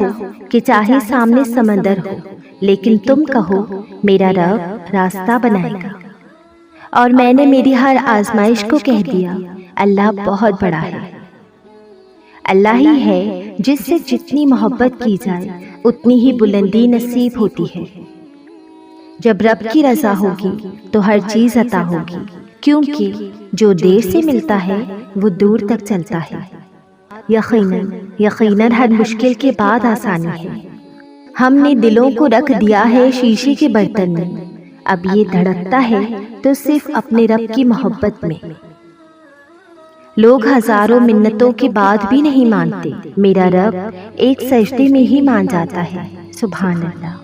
ہو کہ چاہے سامنے سمندر ہو لیکن تم کہو میرا رب راستہ بنائے گا۔ اور میں نے میری ہر آزمائش کو کہہ دیا اللہ بہت بڑا ہے۔ اللہ ہی ہے جس سے جتنی محبت کی جائے اتنی ہی بلندی نصیب ہوتی ہے۔ جب رب کی رضا ہوگی تو ہر چیز عطا ہوگی، کیونکہ جو دیر سے ملتا ہے وہ دور تک چلتا ہے۔ یقیناً ہر مشکل کے بعد آسانی ہے۔ ہم نے دلوں کو رکھ دیا ہے شیشے کے برتن میں، اب یہ دھڑکتا ہے تو صرف اپنے رب کی محبت میں۔ لوگ ہزاروں منتوں کے بعد بھی نہیں مانتے، میرا رب ایک سجدے میں ہی مان جاتا ہے۔ سبحان اللہ۔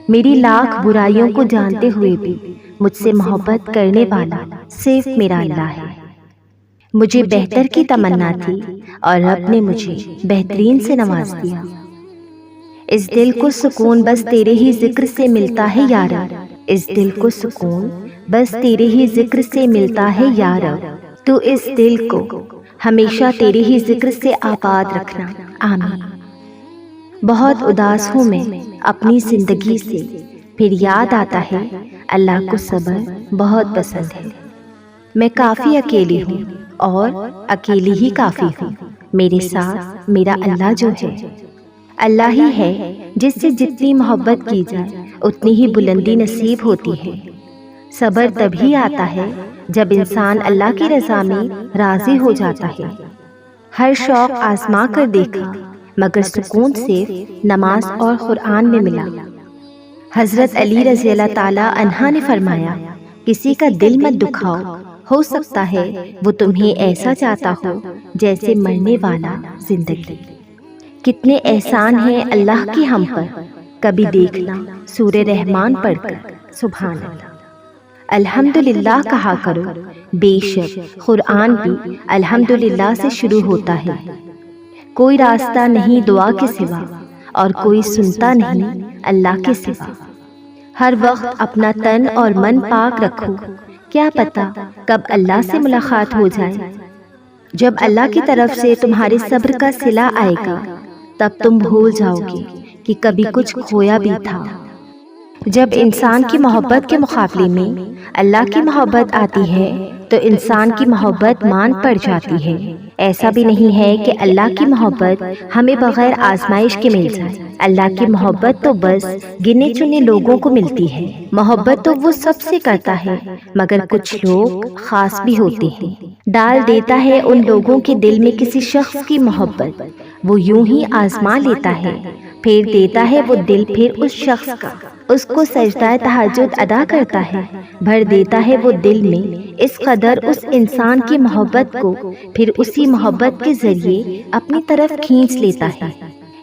میری لاکھ برائیوں کو جانتے ہوئے بھی مجھ سے محبت کرنے والا صرف میرا اللہ ہے۔ مجھے بہتر کی تمنا تھی اور رب نے مجھے بہترین سے نواز دیا۔ اس دل کو سکون بس تیرے ہی ذکر سے ملتا ہے یا رب، اس دل کو سکون بس تیرے ہی ذکر سے ملتا ہے یا رب، تو اس دل کو ہمیشہ تیرے ہی ذکر سے آباد رکھنا، آمین۔ بہت اداس ہوں میں اپنی زندگی سے، پھر یاد آتا ہے اللہ کو صبر بہت پسند ہے۔ میں کافی اکیلی ہوں اور اکیلی ہی کافی ہوں، میرے ساتھ میرا اللہ جو ہے۔ اللہ ہی ہے جس سے جتنی محبت کی جائے اتنی ہی بلندی نصیب ہوتی ہے۔ صبر تبھی آتا ہے جب انسان اللہ کی رضا میں راضی ہو جاتا ہے۔ ہر شوق آزما کر دیکھا مگر سکون صرف نماز اور قرآن میں ملا۔ حضرت علی رضی اللہ تعالیٰ عنہ نے فرمایا، کسی کا دل مت دکھاؤ، ہو سکتا ہے وہ تمہیں ایسا چاہتا ہو جیسے مرنے والا زندگی۔ کتنے احسان ہیں اللہ کی ہم پر، کبھی دیکھنا سورہ رحمان پڑھ کر۔ سبحان اللہ۔ الحمدللہ کہا کرو، بے شک قرآن بھی الحمدللہ سے شروع ہوتا ہے۔ کوئی راستہ نہیں دعا کے سوا اور کوئی سنتا نہیں اللہ کے سوا۔ ہر وقت اپنا تن اور من پاک رکھو، کیا پتا کب اللہ سے ملاقات ہو جائے۔ جب اللہ کی طرف سے تمہارے صبر کا صلہ آئے گا تب تم بھول جاؤ گے کہ کبھی کچھ کھویا بھی تھا۔ جب انسان کی محبت کے مقابلے میں اللہ کی محبت آتی ہے تو انسان کی محبت مان پڑ جاتی ہے۔ ایسا بھی نہیں ہے کہ اللہ کی محبت ہمیں بغیر آزمائش کے مل جائے۔ اللہ کی محبت تو بس گنے چنے لوگوں کو ملتی ہے۔ محبت تو وہ سب سے کرتا ہے مگر کچھ لوگ خاص بھی ہوتے ہیں۔ ڈال دیتا ہے ان لوگوں کے دل میں کسی شخص کی محبت، وہ یوں ہی آزما لیتا ہے، پھر دیتا ہے وہ دل پھر اس شخص کا، اس کو سجدہ تہجد ادا کرتا ہے، بھر دیتا ہے وہ دل میں اس قدر اس انسان کی محبت کو، پھر اسی محبت کے ذریعے اپنی طرف کھینچ لیتا ہے۔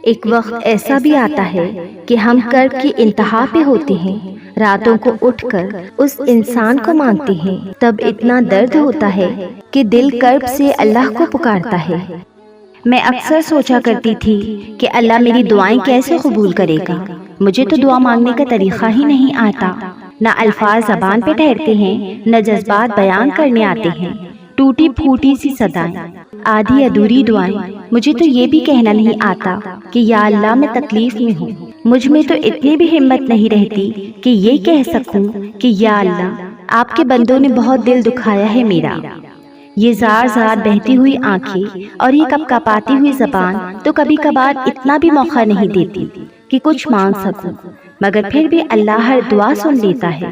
ایک وقت ایسا بھی آتا ہے کہ ہم کرب کی انتہا پہ ہوتے ہیں، راتوں کو اٹھ کر اس انسان کو مانگتے ہیں، تب اتنا درد ہوتا ہے کہ دل کرب سے اللہ کو پکارتا ہے۔ میں اکثر سوچا کرتی تھی کہ اللہ میری دعائیں کیسے قبول کرے گا، مجھے تو دعا مانگنے کا طریقہ ہی نہیں آتا، نہ الفاظ زبان پہ ٹھہرتے ہیں، نہ جذبات بیان کرنے آتے ہیں، ٹوٹی پھوٹی سی صدائیں، آدھی ادھوری دعائیں۔ مجھے تو یہ بھی کہنا نہیں آتا کہ یا اللہ میں تکلیف میں ہوں۔ مجھ میں تو اتنی بھی ہمت نہیں رہتی کہ یہ کہہ سکوں کہ یا اللہ آپ کے بندوں نے بہت دل دکھایا ہے میرا۔ یہ زار زار بہتی ہوئی آنکھیں اور یہ کپ کپاتی ہوئی زبان تو کبھی کبھار اتنا بھی موقع نہیں دیتی کہ کچھ مانگ سکوں، مگر پھر بھی اللہ ہر دعا سن لیتا ہے۔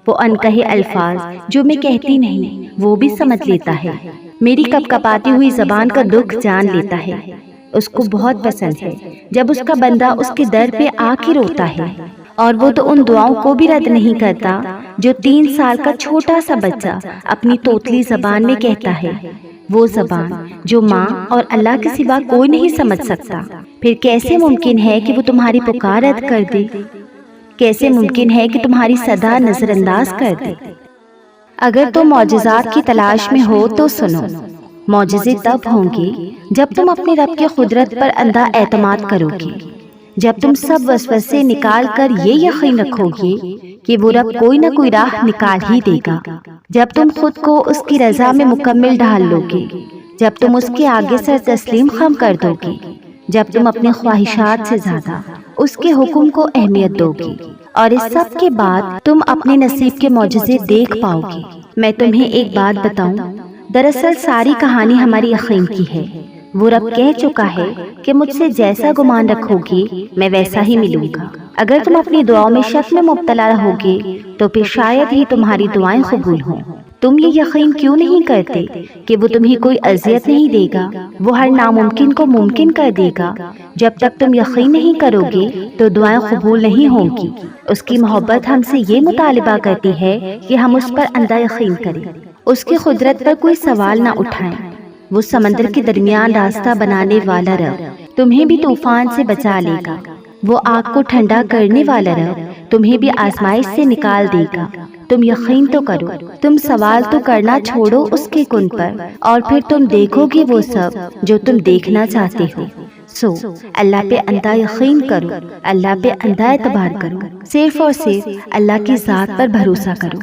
وہ انکہے الفاظ جو میں کہتی نہیں وہ بھی سمجھ لیتا ہے۔ میری کپ کپاتی ہوئی زبان کا دکھ جان لیتا ہے۔ اس کو بہت پسند ہے جب اس کا بندہ اس کے در پہ آ کے روتا ہے، اور وہ تو ان دعاؤں کو بھی رد نہیں کرتا جو 3 سال کا چھوٹا سا بچہ اپنی توتلی زبان میں کہتا ہے، وہ زبان جو ماں اور اللہ کے سوا کوئی نہیں سمجھ سکتا۔ پھر کیسے ممکن ہے کہ وہ تمہاری پکار رد کر دے؟ کیسے ممکن ہے کہ تمہاری صدا نظر انداز کر دے؟ اگر تم معجزات کی تلاش میں ہو تو سنو، معجزے تب ہوں گے جب تم اپنے رب کی قدرت پر اندھا اعتماد کرو گے، جب تم سب وسوسے نکال کر یہ یقین رکھو گے کہ وہ رب کوئی نہ کوئی راہ نکال ہی دے گا، جب تم خود کو اس کی رضا میں مکمل ڈھال لو گے، جب تم اس کے آگے سر تسلیم خم کر دو گے، جب تم اپنی خواہشات سے زیادہ اس کے حکم کو اہمیت دو گی، اور اس سب کے بعد تم اپنے نصیب کے معجزے دیکھ پاؤ گی۔ میں تمہیں ایک بات بتاؤں، دراصل ساری کہانی ہماری یقین کی ہے۔ وہ رب کہہ چکا ہے کہ مجھ سے جیسا گمان رکھو گی میں ویسا ہی ملوں گا۔ اگر تم اپنی دعاؤں میں شک میں مبتلا رہو گے تو پھر شاید ہی تمہاری دعائیں قبول ہوں۔ تم یہ یقین کیوں نہیں کرتے کہ وہ تمہیں کوئی اذیت نہیں دے گا؟ وہ ہر ناممکن کو ممکن کر دے گا۔ جب تک تم یقین نہیں کرو گے تو دعائیں قبول نہیں ہوں گی۔ اس کی محبت ہم سے یہ مطالبہ کرتی ہے کہ ہم اس پر اندھا یقین کریں، اس کی قدرت پر کوئی سوال نہ اٹھائیں۔ وہ سمندر کے درمیان راستہ بنانے والا رب تمہیں بھی طوفان سے بچا لے گا۔ وہ آگ کو ٹھنڈا کرنے والا رب تمہیں بھی آزمائش سے نکال دے گا۔ تم یقین تو کرو، تم سوال تو کرنا چھوڑو اس کے کن پر، اور پھر تم دیکھو گے وہ سب جو تم دیکھنا چاہتے ہو۔ سو اللہ پہ اندھا یقین کرو، اللہ پہ اندھا اعتبار کرو، صرف اور صرف اللہ کی ذات پر بھروسہ کرو۔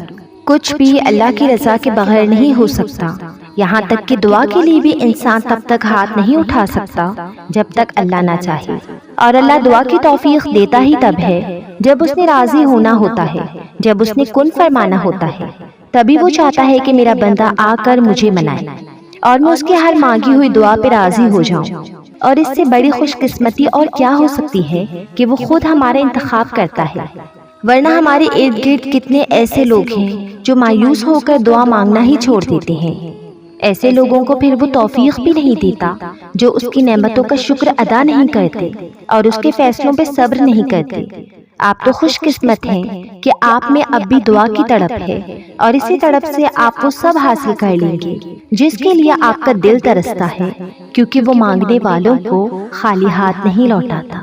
کچھ بھی اللہ کی رضا کے بغیر نہیں ہو سکتا، یہاں تک کہ دعا کے لیے بھی انسان تب تک ہاتھ نہیں اٹھا سکتا جب تک اللہ نہ چاہے، اور اللہ دعا کی توفیق دیتا ہی تب ہے جب اس نے راضی ہونا ہوتا ہے، جب اس نے کن فرمانا ہوتا ہے، تبھی وہ چاہتا ہے کہ میرا بندہ آ کر مجھے منائے اور میں اس کی ہر مانگی ہوئی دعا پہ راضی ہو جاؤں۔ اور اس سے بڑی خوش قسمتی اور کیا ہو سکتی ہے کہ وہ خود ہمارا انتخاب کرتا ہے، ورنہ ہمارے ارد گرد کتنے ایسے لوگ ہیں جو مایوس ہو کر دعا مانگنا ہی چھوڑ دیتے ہیں۔ ایسے لوگوں کو پھر وہ توفیق بھی نہیں دیتا جو اس کی نعمتوں کا شکر ادا نہیں کرتے اور اس کے فیصلوں پہ صبر نہیں کرتے۔ آپ تو خوش قسمت ہیں کہ آپ میں اب بھی دعا کی تڑپ ہے، اور اسی تڑپ سے آپ وہ سب حاصل کر لیں گے جس کے لیے آپ کا دل ترستا ہے، کیونکہ وہ مانگنے والوں کو خالی ہاتھ نہیں لوٹاتا۔